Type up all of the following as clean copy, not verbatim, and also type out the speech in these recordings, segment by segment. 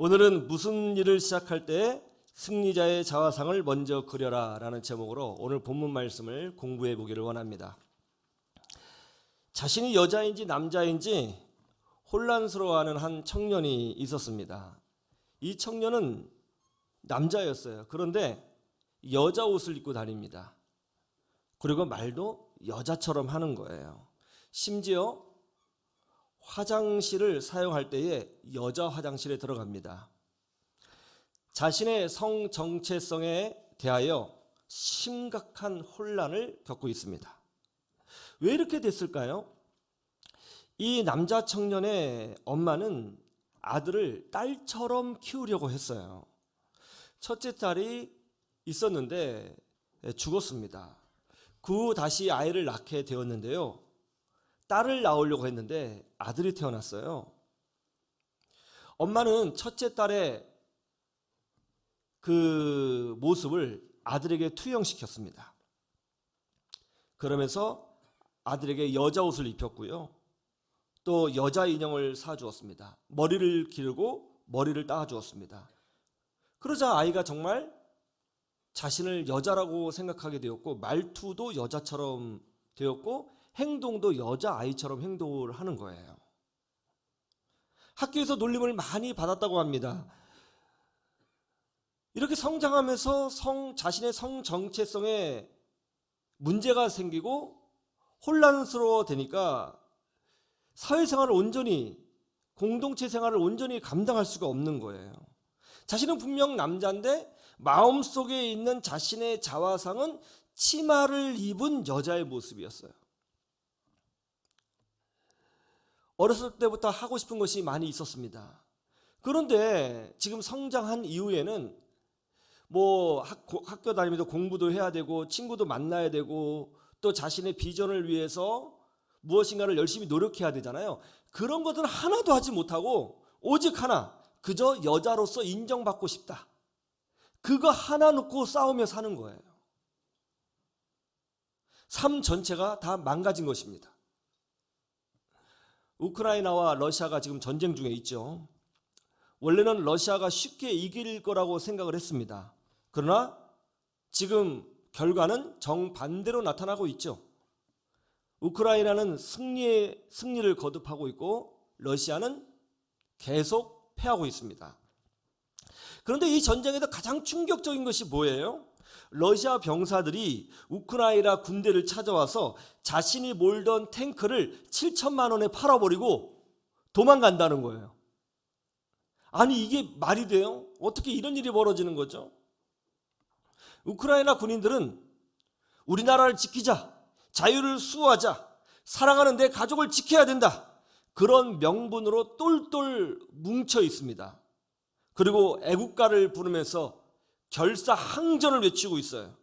오늘은 무슨 일을 시작할 때 승리자의 자화상을 먼저 그려라 라는 제목으로 오늘 본문 말씀을 공부해 보기를 원합니다. 자신이 여자인지 남자인지 혼란스러워하는 한 청년이 있었습니다. 이 청년은 남자였어요. 그런데 여자 옷을 입고 다닙니다. 그리고 말도 여자처럼 하는 거예요. 심지어 화장실을 사용할 때에 여자 화장실에 들어갑니다. 자신의 성 정체성에 대하여 심각한 혼란을 겪고 있습니다. 왜 이렇게 됐을까요? 이 남자 청년의 엄마는 아들을 딸처럼 키우려고 했어요. 첫째 딸이 있었는데 죽었습니다. 그 후 다시 아이를 낳게 되었는데요. 딸을 낳으려고 했는데 아들이 태어났어요. 엄마는 첫째 딸의 그 모습을 아들에게 투영시켰습니다. 그러면서 아들에게 여자 옷을 입혔고요. 또 여자 인형을 사주었습니다. 머리를 기르고 머리를 따주었습니다. 그러자 아이가 정말 자신을 여자라고 생각하게 되었고 말투도 여자처럼 되었고 행동도 여자아이처럼 행동을 하는 거예요. 학교에서 놀림을 많이 받았다고 합니다. 이렇게 성장하면서 자신의 성 정체성에 문제가 생기고 혼란스러워 되니까 사회생활을 온전히, 공동체 생활을 온전히 감당할 수가 없는 거예요. 자신은 분명 남자인데 마음속에 있는 자신의 자화상은 치마를 입은 여자의 모습이었어요. 어렸을 때부터 하고 싶은 것이 많이 있었습니다. 그런데 지금 성장한 이후에는 학교 다니면서 공부도 해야 되고 친구도 만나야 되고 또 자신의 비전을 위해서 무엇인가를 열심히 노력해야 되잖아요. 그런 것들은 하나도 하지 못하고 오직 하나, 그저 여자로서 인정받고 싶다. 그거 하나 놓고 싸우며 사는 거예요. 삶 전체가 다 망가진 것입니다. 우크라이나와 러시아가 지금 전쟁 중에 있죠. 원래는 러시아가 쉽게 이길 거라고 생각을 했습니다. 그러나 지금 결과는 정반대로 나타나고 있죠. 우크라이나는 승리를 거듭하고 있고 러시아는 계속 패하고 있습니다. 그런데 이 전쟁에서 가장 충격적인 것이 뭐예요? 러시아 병사들이 우크라이나 군대를 찾아와서 자신이 몰던 탱크를 7천만 원에 팔아버리고 도망간다는 거예요. 아니 이게 말이 돼요? 어떻게 이런 일이 벌어지는 거죠? 우크라이나 군인들은 우리나라를 지키자, 자유를 수호하자, 사랑하는 내 가족을 지켜야 된다. 그런 명분으로 똘똘 뭉쳐 있습니다. 그리고 애국가를 부르면서 결사항전을 외치고 있어요.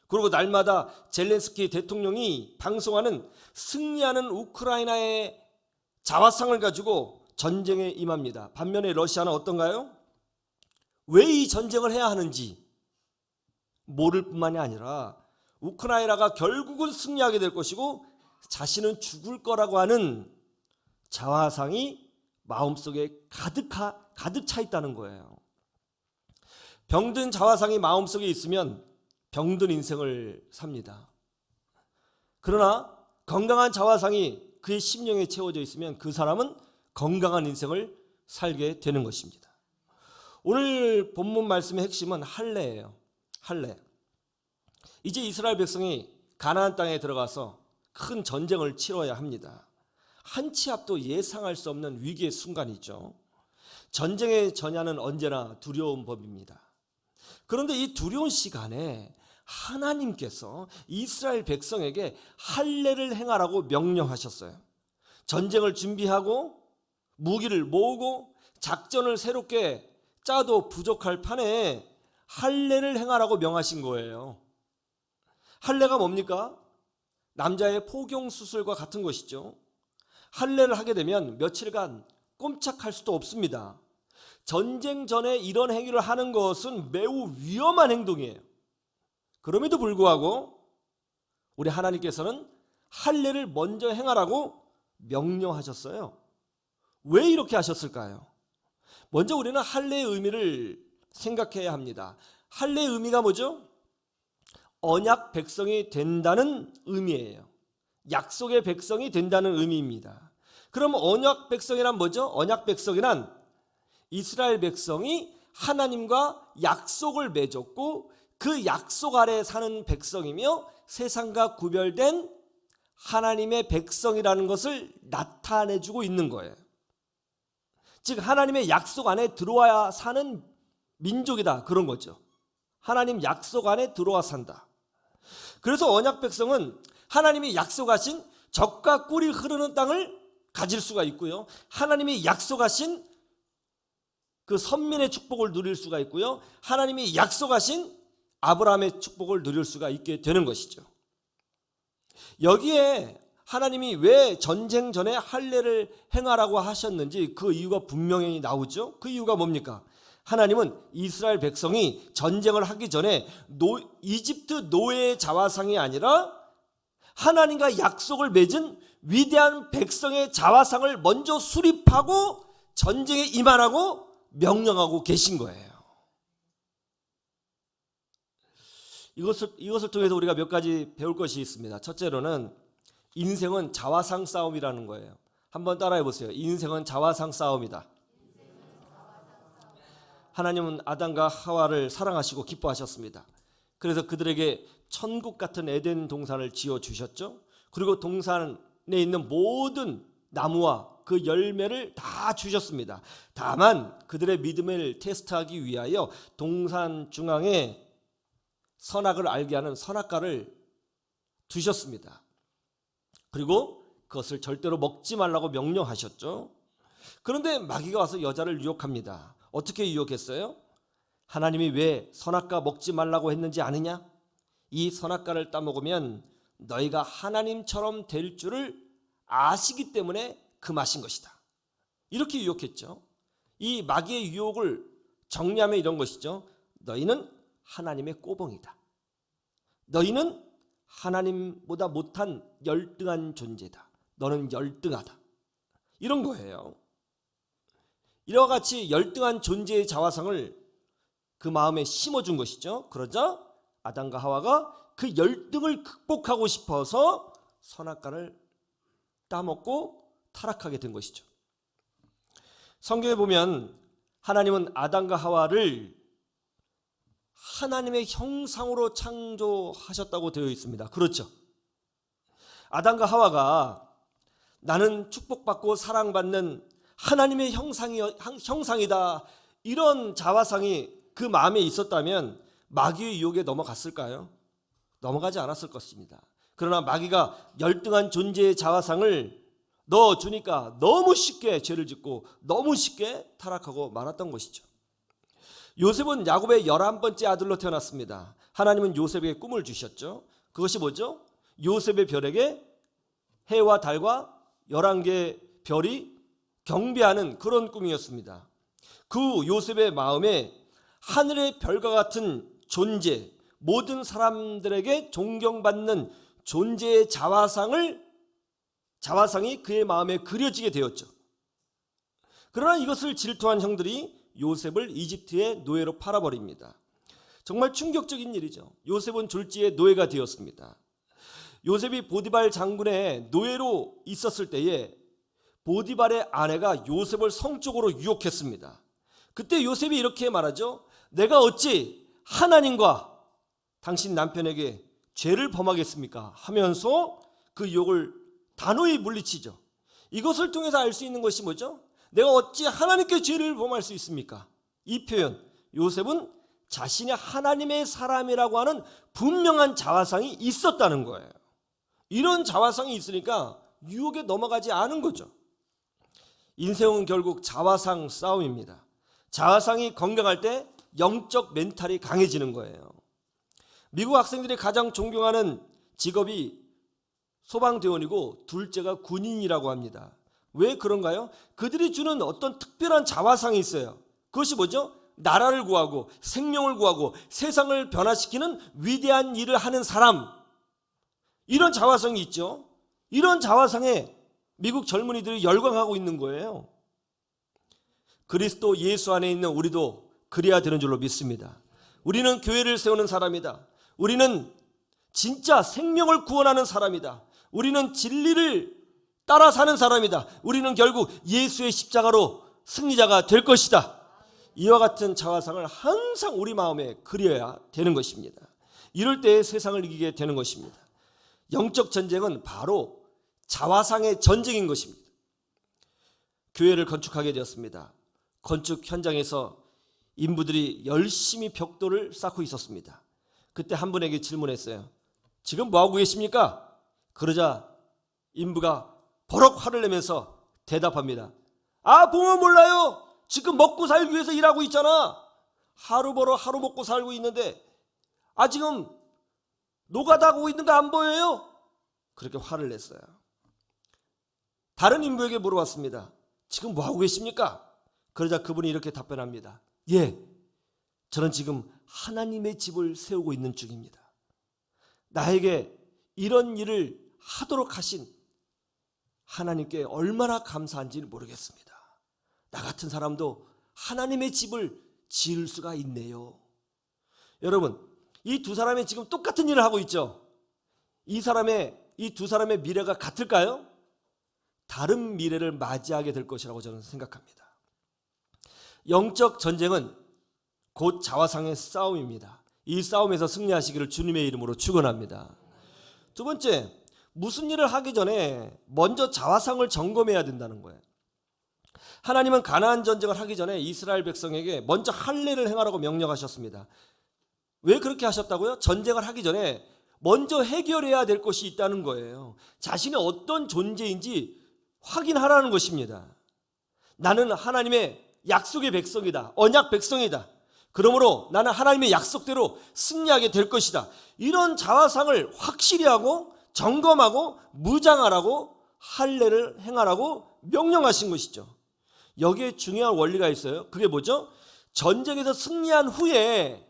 그리고 날마다 젤렌스키 대통령이 방송하는 승리하는 우크라이나의 자화상을 가지고 전쟁에 임합니다. 반면에 러시아는 어떤가요? 왜 이 전쟁을 해야 하는지 모를 뿐만이 아니라 우크라이나가 결국은 승리하게 될 것이고 자신은 죽을 거라고 하는 자화상이 마음속에 가득 차 있다는 거예요. 병든 자화상이 마음속에 있으면 병든 인생을 삽니다. 그러나 건강한 자화상이 그의 심령에 채워져 있으면 그 사람은 건강한 인생을 살게 되는 것입니다. 오늘 본문 말씀의 핵심은 할례예요. 할례. 이제 이스라엘 백성이 가나안 땅에 들어가서 큰 전쟁을 치러야 합니다. 한 치 앞도 예상할 수 없는 위기의 순간이죠. 전쟁의 전야는 언제나 두려운 법입니다. 그런데 이 두려운 시간에 하나님께서 이스라엘 백성에게 할례를 행하라고 명령하셨어요. 전쟁을 준비하고 무기를 모으고 작전을 새롭게 짜도 부족할 판에 할례를 행하라고 명하신 거예요. 할례가 뭡니까? 남자의 포경 수술과 같은 것이죠. 할례를 하게 되면 며칠간 꼼짝할 수도 없습니다. 전쟁 전에 이런 행위를 하는 것은 매우 위험한 행동이에요. 그럼에도 불구하고 우리 하나님께서는 할례를 먼저 행하라고 명령하셨어요. 왜 이렇게 하셨을까요? 먼저 우리는 할례의 의미를 생각해야 합니다. 할례의 의미가 뭐죠? 언약 백성이 된다는 의미예요. 약속의 백성이 된다는 의미입니다. 그럼 언약 백성이란 뭐죠? 언약 백성이란 이스라엘 백성이 하나님과 약속을 맺었고 그 약속 아래 사는 백성이며 세상과 구별된 하나님의 백성이라는 것을 나타내주고 있는 거예요. 즉 하나님의 약속 안에 들어와야 사는 민족이다, 그런 거죠. 하나님 약속 안에 들어와 산다. 그래서 언약 백성은 하나님이 약속하신 젖과 꿀이 흐르는 땅을 가질 수가 있고요, 하나님이 약속하신 그 선민의 축복을 누릴 수가 있고요, 하나님이 약속하신 아브라함의 축복을 누릴 수가 있게 되는 것이죠. 여기에 하나님이 왜 전쟁 전에 할례를 행하라고 하셨는지 그 이유가 분명히 나오죠. 그 이유가 뭡니까? 하나님은 이스라엘 백성이 전쟁을 하기 전에 이집트 노예의 자화상이 아니라 하나님과 약속을 맺은 위대한 백성의 자화상을 먼저 수립하고 전쟁에 임하라고 명령하고 계신 거예요. 이것을 통해서 우리가 몇 가지 배울 것이 있습니다. 첫째로는 인생은 자화상 싸움이라는 거예요. 한번 따라해 보세요. 인생은 자화상 싸움이다. 하나님은 아담과 하와를 사랑하시고 기뻐하셨습니다. 그래서 그들에게 천국 같은 에덴 동산을 지어 주셨죠. 그리고 동산에 있는 모든 나무와 그 열매를 다 주셨습니다. 다만 그들의 믿음을 테스트하기 위하여 동산 중앙에 선악을 알게 하는 선악과를 두셨습니다. 그리고 그것을 절대로 먹지 말라고 명령하셨죠. 그런데 마귀가 와서 여자를 유혹합니다. 어떻게 유혹했어요? 하나님이 왜 선악과 먹지 말라고 했는지 아느냐? 이 선악과를 따먹으면 너희가 하나님처럼 될 줄을 아시기 때문에 금하신 것이다. 이렇게 유혹했죠. 이 마귀의 유혹을 정리하면 이런 것이죠. 너희는 하나님의 꼬봉이다. 너희는 하나님보다 못한 열등한 존재다. 너는 열등하다. 이런 거예요. 이와 같이 열등한 존재의 자화상을 그 마음에 심어준 것이죠. 그러자 아담과 하와가 그 열등을 극복하고 싶어서 선악과를 따먹고 타락하게 된 것이죠. 성경에 보면 하나님은 아담과 하와를 하나님의 형상으로 창조하셨다고 되어 있습니다. 그렇죠? 아담과 하와가 나는 축복받고 사랑받는 하나님의 형상이다, 이런 자화상이 그 마음에 있었다면 마귀의 유혹에 넘어갔을까요? 넘어가지 않았을 것입니다. 그러나 마귀가 열등한 존재의 자화상을 넣어주니까 너무 쉽게 죄를 짓고 너무 쉽게 타락하고 말았던 것이죠. 요셉은 야곱의 11번째 아들로 태어났습니다. 하나님은 요셉에게 꿈을 주셨죠. 그것이 뭐죠? 요셉의 별에게 해와 달과 11개의 별이 경배하는 그런 꿈이었습니다. 그 요셉의 마음에 하늘의 별과 같은 존재, 모든 사람들에게 존경받는 존재의 자화상이 그의 마음에 그려지게 되었죠. 그러나 이것을 질투한 형들이 요셉을 이집트의 노예로 팔아버립니다. 정말 충격적인 일이죠. 요셉은 졸지에 노예가 되었습니다. 요셉이 보디발 장군의 노예로 있었을 때에 보디발의 아내가 요셉을 성적으로 유혹했습니다. 그때 요셉이 이렇게 말하죠. 내가 어찌 하나님과 당신 남편에게 죄를 범하겠습니까? 하면서 그 유혹을 단호히 물리치죠. 이것을 통해서 알 수 있는 것이 뭐죠? 내가 어찌 하나님께 죄를 범할 수 있습니까? 이 표현, 요셉은 자신이 하나님의 사람이라고 하는 분명한 자화상이 있었다는 거예요. 이런 자화상이 있으니까 유혹에 넘어가지 않은 거죠. 인생은 결국 자화상 싸움입니다. 자화상이 건강할 때 영적 멘탈이 강해지는 거예요. 미국 학생들이 가장 존경하는 직업이 소방대원이고 둘째가 군인이라고 합니다. 왜 그런가요? 그들이 주는 어떤 특별한 자화상이 있어요. 그것이 뭐죠? 나라를 구하고 생명을 구하고 세상을 변화시키는 위대한 일을 하는 사람, 이런 자화상이 있죠. 이런 자화상에 미국 젊은이들이 열광하고 있는 거예요. 그리스도 예수 안에 있는 우리도 그래야 되는 줄로 믿습니다. 우리는 교회를 세우는 사람이다. 우리는 진짜 생명을 구원하는 사람이다. 우리는 진리를 따라 사는 사람이다. 우리는 결국 예수의 십자가로 승리자가 될 것이다. 이와 같은 자화상을 항상 우리 마음에 그려야 되는 것입니다. 이럴 때 세상을 이기게 되는 것입니다. 영적 전쟁은 바로 자화상의 전쟁인 것입니다. 교회를 건축하게 되었습니다. 건축 현장에서 인부들이 열심히 벽돌을 쌓고 있었습니다. 그때 한 분에게 질문했어요. 지금 뭐하고 계십니까? 그러자 인부가 버럭 화를 내면서 대답합니다. 보면 몰라요. 지금 먹고 살기 위해서 일하고 있잖아. 하루 벌어 하루 먹고 살고 있는데 지금 노가다하고 있는 거 안 보여요? 그렇게 화를 냈어요. 다른 인부에게 물어봤습니다. 지금 뭐하고 계십니까? 그러자 그분이 이렇게 답변합니다. 예, 저는 지금 하나님의 집을 세우고 있는 중입니다. 나에게 이런 일을 하도록 하신 하나님께 얼마나 감사한지는 모르겠습니다. 나 같은 사람도 하나님의 집을 지을 수가 있네요. 여러분, 이 두 사람이 지금 똑같은 일을 하고 있죠. 이 두 사람의 미래가 같을까요? 다른 미래를 맞이하게 될 것이라고 저는 생각합니다. 영적 전쟁은 곧 자화상의 싸움입니다. 이 싸움에서 승리하시기를 주님의 이름으로 축원합니다. 두 번째, 무슨 일을 하기 전에 먼저 자화상을 점검해야 된다는 거예요. 하나님은 가나안 전쟁을 하기 전에 이스라엘 백성에게 먼저 할례를 행하라고 명령하셨습니다. 왜 그렇게 하셨다고요? 전쟁을 하기 전에 먼저 해결해야 될 것이 있다는 거예요. 자신이 어떤 존재인지 확인하라는 것입니다. 나는 하나님의 약속의 백성이다. 언약 백성이다. 그러므로 나는 하나님의 약속대로 승리하게 될 것이다. 이런 자화상을 확실히 하고 점검하고 무장하라고 할례를 행하라고 명령하신 것이죠. 여기에 중요한 원리가 있어요. 그게 뭐죠? 전쟁에서 승리한 후에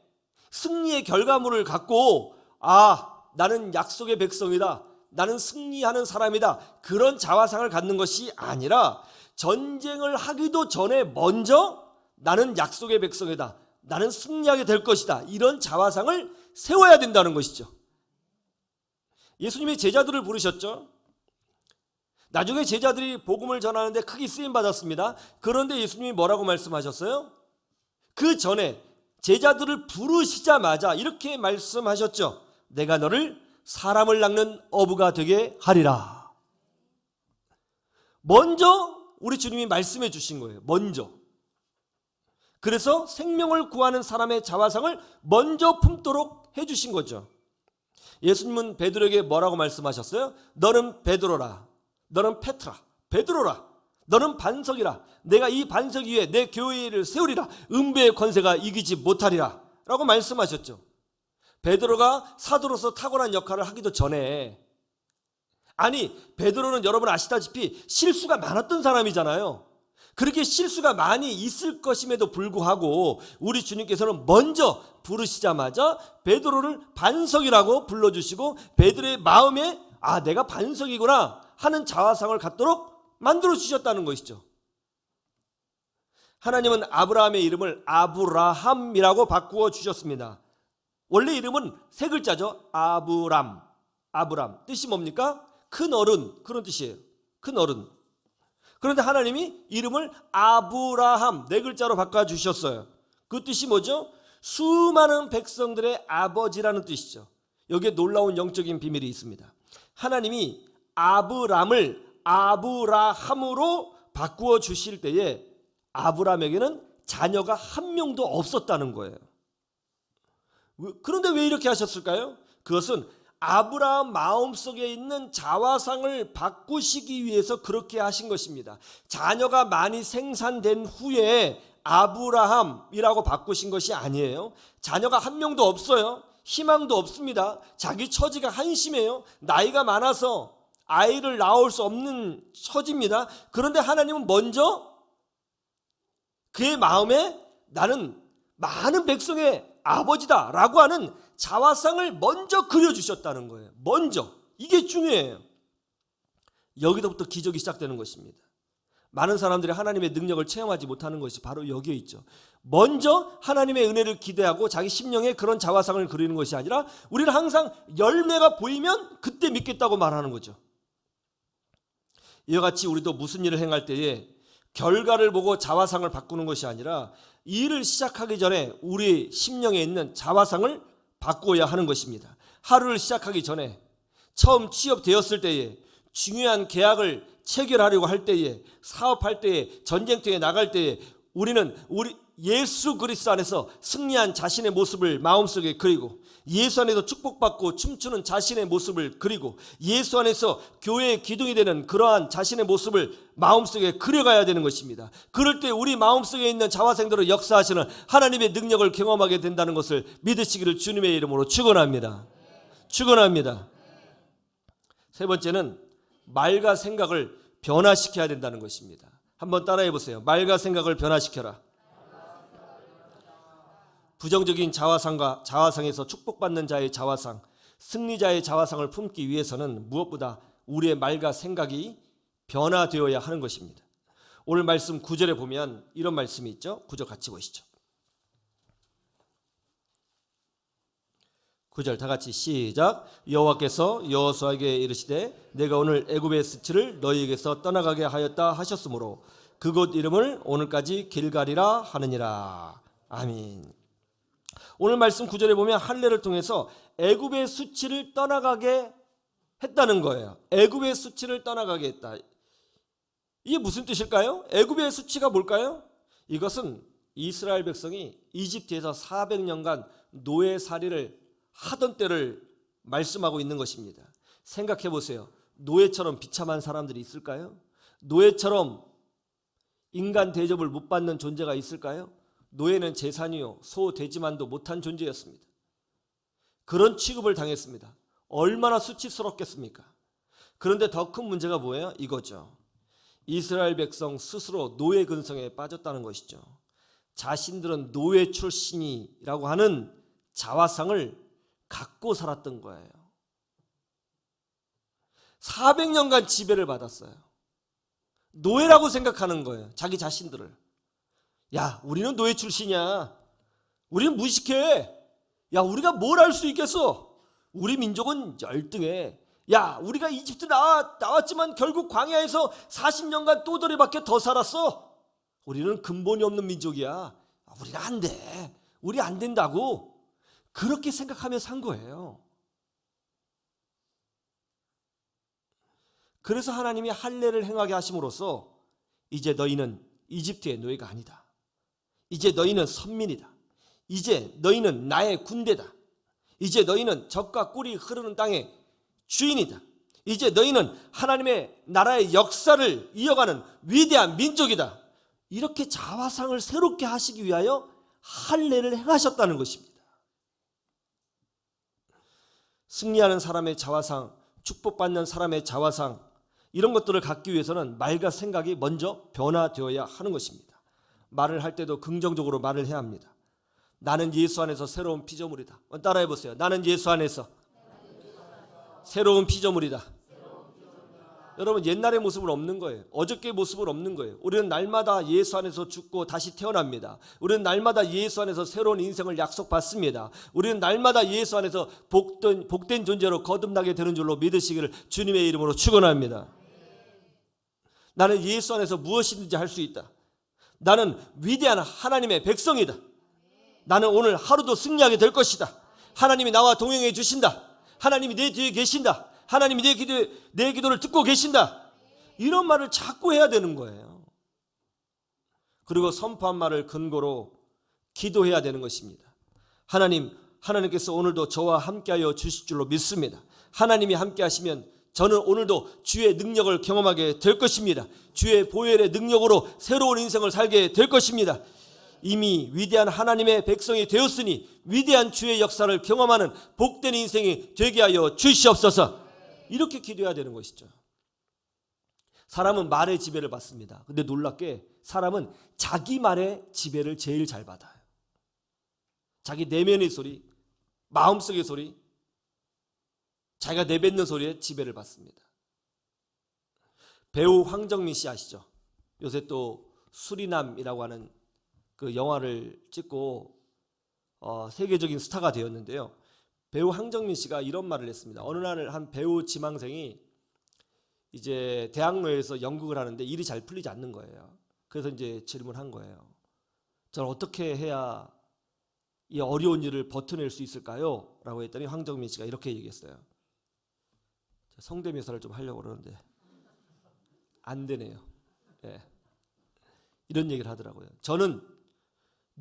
승리의 결과물을 갖고 나는 약속의 백성이다. 나는 승리하는 사람이다. 그런 자화상을 갖는 것이 아니라 전쟁을 하기도 전에 먼저 나는 약속의 백성이다. 나는 승리하게 될 것이다. 이런 자화상을 세워야 된다는 것이죠. 예수님이 제자들을 부르셨죠. 나중에 제자들이 복음을 전하는데 크게 쓰임 받았습니다. 그런데 예수님이 뭐라고 말씀하셨어요? 그 전에 제자들을 부르시자마자 이렇게 말씀하셨죠. 내가 너를 사람을 낚는 어부가 되게 하리라. 먼저 우리 주님이 말씀해 주신 거예요. 먼저. 그래서 생명을 구하는 사람의 자화상을 먼저 품도록 해 주신 거죠. 예수님은 베드로에게 뭐라고 말씀하셨어요? 너는 베드로라. 너는 페트라. 베드로라. 너는 반석이라. 내가 이 반석 위에 내 교회를 세우리라. 음부의 권세가 이기지 못하리라. 라고 말씀하셨죠. 베드로가 사도로서 탁월한 역할을 하기도 전에 베드로는 여러분 아시다시피 실수가 많았던 사람이잖아요. 그렇게 실수가 많이 있을 것임에도 불구하고 우리 주님께서는 먼저 부르시자마자 베드로를 반석이라고 불러주시고 베드로의 마음에 내가 반석이구나 하는 자화상을 갖도록 만들어 주셨다는 것이죠. 하나님은 아브라함의 이름을 아브라함이라고 바꾸어 주셨습니다. 원래 이름은 세 글자죠. 아브람. 뜻이 뭡니까? 큰 어른, 그런 뜻이에요. 큰 어른. 그런데 하나님이 이름을 아브라함 네 글자로 바꿔주셨어요. 그 뜻이 뭐죠? 수많은 백성들의 아버지라는 뜻이죠. 여기에 놀라운 영적인 비밀이 있습니다. 하나님이 아브람을 아브라함으로 바꾸어 주실 때에 아브람에게는 자녀가 한 명도 없었다는 거예요. 그런데 왜 이렇게 하셨을까요? 그것은 아브라함 마음속에 있는 자화상을 바꾸시기 위해서 그렇게 하신 것입니다. 자녀가 많이 생산된 후에 아브라함이라고 바꾸신 것이 아니에요. 자녀가 한 명도 없어요. 희망도 없습니다. 자기 처지가 한심해요. 나이가 많아서 아이를 낳을 수 없는 처지입니다. 그런데 하나님은 먼저 그의 마음에 나는 많은 백성의 아버지다 라고 하는 자화상을 먼저 그려주셨다는 거예요. 먼저. 이게 중요해요. 여기서부터 기적이 시작되는 것입니다. 많은 사람들이 하나님의 능력을 체험하지 못하는 것이 바로 여기에 있죠. 먼저 하나님의 은혜를 기대하고 자기 심령에 그런 자화상을 그리는 것이 아니라 우리는 항상 열매가 보이면 그때 믿겠다고 말하는 거죠. 이와 같이 우리도 무슨 일을 행할 때에 결과를 보고 자화상을 바꾸는 것이 아니라 일을 시작하기 전에 우리 심령에 있는 자화상을 바꾸어야 하는 것입니다. 하루를 시작하기 전에, 처음 취업되었을 때에, 중요한 계약을 체결하려고 할 때에, 사업할 때에, 전쟁터에 나갈 때에 우리는 예수 그리스도 안에서 승리한 자신의 모습을 마음속에 그리고, 예수 안에서 축복받고 춤추는 자신의 모습을 그리고, 예수 안에서 교회의 기둥이 되는 그러한 자신의 모습을 마음속에 그려가야 되는 것입니다. 그럴 때 우리 마음속에 있는 자화상대로 역사하시는 하나님의 능력을 경험하게 된다는 것을 믿으시기를 주님의 이름으로 축원합니다. 축원합니다. 세 번째는 말과 생각을 변화시켜야 된다는 것입니다. 한번 따라해 보세요. 말과 생각을 변화시켜라. 부정적인 자화상에서 축복받는 자의 자화상, 승리자의 자화상을 품기 위해서는 무엇보다 우리의 말과 생각이 변화되어야 하는 것입니다. 오늘 말씀 9절에 보면 이런 말씀이 있죠. 9절 같이 보시죠. 9절 다 같이 시작. 여호와께서 여호수아에게 이르시되 내가 오늘 애굽의 수치를 너희에게서 떠나가게 하였다 하셨으므로 그곳 이름을 오늘까지 길갈이라 하느니라. 아멘. 오늘 말씀 9절에 보면 할례를 통해서 애굽의 수치를 떠나가게 했다는 거예요. 애굽의 수치를 떠나가게 했다. 이게 무슨 뜻일까요? 애굽의 수치가 뭘까요? 이것은 이스라엘 백성이 이집트에서 400년간 노예살이를 하던 때를 말씀하고 있는 것입니다. 생각해 보세요. 노예처럼 비참한 사람들이 있을까요? 노예처럼 인간 대접을 못 받는 존재가 있을까요? 노예는 재산이요 소 돼지만도 못한 존재였습니다. 그런 취급을 당했습니다. 얼마나 수치스럽겠습니까? 그런데 더 큰 문제가 뭐예요? 이거죠. 이스라엘 백성 스스로 노예 근성에 빠졌다는 것이죠. 자신들은 노예 출신이라고 하는 자화상을 갖고 살았던 거예요. 400년간 지배를 받았어요. 노예라고 생각하는 거예요. 자기 자신들을. 야, 우리는 노예 출신이야. 우리는 무식해. 야, 우리가 뭘 할 수 있겠어? 우리 민족은 열등해. 야, 우리가 이집트 나왔지만 결국 광야에서 40년간 또다리 밖에 더 살았어. 우리는 근본이 없는 민족이야. 우리는 안 돼. 우리 안 된다고. 그렇게 생각하면서 산 거예요. 그래서 하나님이 할례를 행하게 하심으로써 이제 너희는 이집트의 노예가 아니다. 이제 너희는 선민이다. 이제 너희는 나의 군대다. 이제 너희는 젖과 꿀이 흐르는 땅의 주인이다. 이제 너희는 하나님의 나라의 역사를 이어가는 위대한 민족이다. 이렇게 자화상을 새롭게 하시기 위하여 할례를 행하셨다는 것입니다. 승리하는 사람의 자화상, 축복받는 사람의 자화상, 이런 것들을 갖기 위해서는 말과 생각이 먼저 변화되어야 하는 것입니다. 말을 할 때도 긍정적으로 말을 해야 합니다. 나는 예수 안에서 새로운 피조물이다. 따라해 보세요. 나는 예수 안에서 새로운 피조물이다. 여러분, 옛날의 모습은 없는 거예요. 어저께의 모습은 없는 거예요. 우리는 날마다 예수 안에서 죽고 다시 태어납니다. 우리는 날마다 예수 안에서 새로운 인생을 약속받습니다. 우리는 날마다 예수 안에서 복된 존재로 거듭나게 되는 줄로 믿으시기를 주님의 이름으로 축원합니다. 나는 예수 안에서 무엇이든지 할 수 있다. 나는 위대한 하나님의 백성이다. 나는 오늘 하루도 승리하게 될 것이다. 하나님이 나와 동행해 주신다. 하나님이 내 뒤에 계신다. 하나님이 내 기도를 듣고 계신다. 이런 말을 자꾸 해야 되는 거예요. 그리고 선포한 말을 근거로 기도해야 되는 것입니다. 하나님께서 오늘도 저와 함께하여 주실 줄로 믿습니다. 하나님이 함께 하시면 저는 오늘도 주의 능력을 경험하게 될 것입니다. 주의 보혈의 능력으로 새로운 인생을 살게 될 것입니다. 이미 위대한 하나님의 백성이 되었으니 위대한 주의 역사를 경험하는 복된 인생이 되게 하여 주시옵소서. 이렇게 기도해야 되는 것이죠. 사람은 말의 지배를 받습니다. 근데 놀랍게 사람은 자기 말의 지배를 제일 잘 받아요. 자기 내면의 소리, 마음속의 소리, 자기가 내뱉는 소리에 지배를 받습니다. 배우 황정민 씨 아시죠? 요새 또 수리남이라고 하는 그 영화를 찍고 세계적인 스타가 되었는데요. 배우 황정민 씨가 이런 말을 했습니다. 어느 날 한 배우 지망생이 이제 대학로에서 연극을 하는데 일이 잘 풀리지 않는 거예요. 그래서 이제 질문한 거예요. 저는 어떻게 해야 이 어려운 일을 버텨낼 수 있을까요? 라고 했더니 황정민 씨가 이렇게 얘기했어요. 성대묘사를 좀 하려고 그러는데 안 되네요. 예. 이런 얘기를 하더라고요. 저는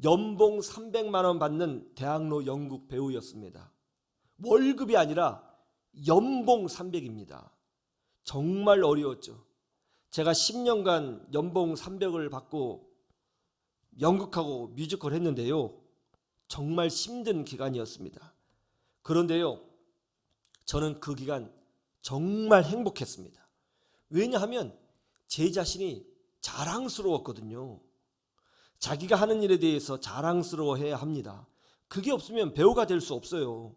연봉 300만 원 받는 대학로 연극 배우였습니다. 월급이 아니라 연봉 300입니다. 정말 어려웠죠. 제가 10년간 연봉 300을 받고 연극하고 뮤지컬 했는데요. 정말 힘든 기간이었습니다. 그런데요, 저는 그 기간 정말 행복했습니다. 왜냐하면 제 자신이 자랑스러웠거든요. 자기가 하는 일에 대해서 자랑스러워해야 합니다. 그게 없으면 배우가 될 수 없어요.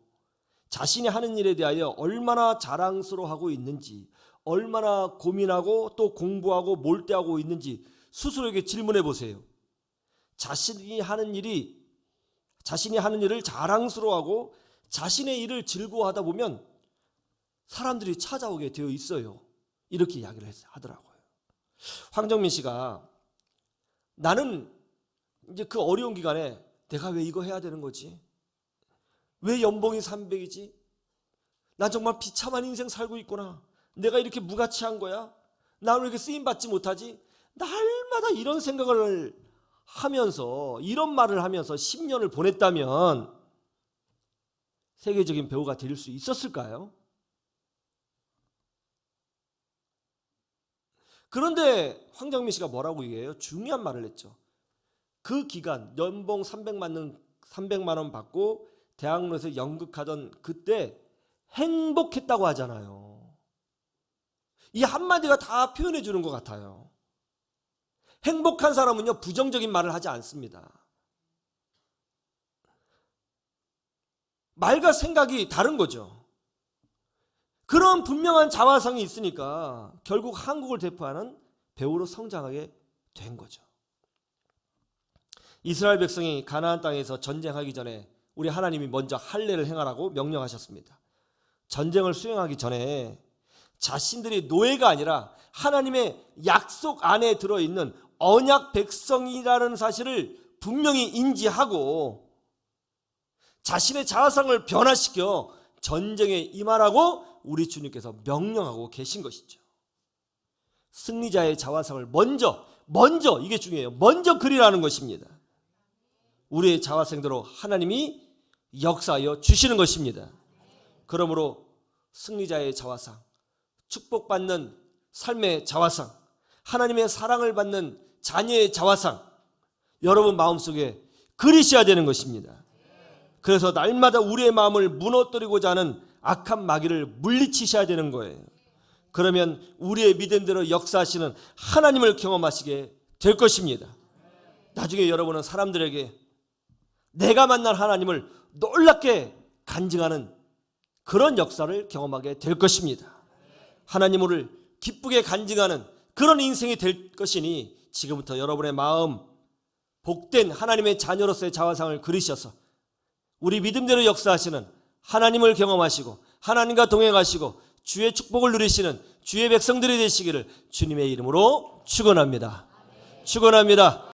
자신이 하는 일에 대하여 얼마나 자랑스러워하고 있는지, 얼마나 고민하고 또 공부하고 몰두하고 있는지 스스로에게 질문해 보세요. 자신이 하는 일을 자랑스러워하고 자신의 일을 즐거워하다 보면 사람들이 찾아오게 되어 있어요. 이렇게 이야기를 하더라고요. 황정민 씨가 나는 이제 그 어려운 기간에 내가 왜 이거 해야 되는 거지? 왜 연봉이 300이지? 난 정말 비참한 인생 살고 있구나. 내가 이렇게 무가치한 거야? 난 왜 이렇게 쓰임받지 못하지? 날마다 이런 생각을 하면서, 이런 말을 하면서 10년을 보냈다면 세계적인 배우가 될 수 있었을까요? 그런데 황정민 씨가 뭐라고 얘기해요? 중요한 말을 했죠. 그 기간 연봉 300만 원 받고 대학로에서 연극하던 그때 행복했다고 하잖아요. 이 한마디가 다 표현해 주는 것 같아요. 행복한 사람은요, 부정적인 말을 하지 않습니다. 말과 생각이 다른 거죠. 그런 분명한 자화상이 있으니까 결국 한국을 대표하는 배우로 성장하게 된 거죠. 이스라엘 백성이 가나안 땅에서 전쟁하기 전에 우리 하나님이 먼저 할례를 행하라고 명령하셨습니다. 전쟁을 수행하기 전에 자신들이 노예가 아니라 하나님의 약속 안에 들어있는 언약 백성이라는 사실을 분명히 인지하고 자신의 자화상을 변화시켜 전쟁에 임하라고 우리 주님께서 명령하고 계신 것이죠. 승리자의 자화상을 먼저 이게 중요해요. 먼저 그리라는 것입니다. 우리의 자화상대로 하나님이 역사하여 주시는 것입니다. 그러므로 승리자의 자화상, 축복받는 삶의 자화상, 하나님의 사랑을 받는 자녀의 자화상, 여러분 마음속에 그리셔야 되는 것입니다. 그래서 날마다 우리의 마음을 무너뜨리고자 하는 악한 마귀를 물리치셔야 되는 거예요. 그러면 우리의 믿음대로 역사하시는 하나님을 경험하시게 될 것입니다. 나중에 여러분은 사람들에게 내가 만난 하나님을 놀랍게 간증하는 그런 역사를 경험하게 될 것입니다. 하나님을 기쁘게 간증하는 그런 인생이 될 것이니 지금부터 여러분의 마음, 복된 하나님의 자녀로서의 자화상을 그리셔서 우리 믿음대로 역사하시는 하나님을 경험하시고 하나님과 동행하시고 주의 축복을 누리시는 주의 백성들이 되시기를 주님의 이름으로 축원합니다. 축원합니다.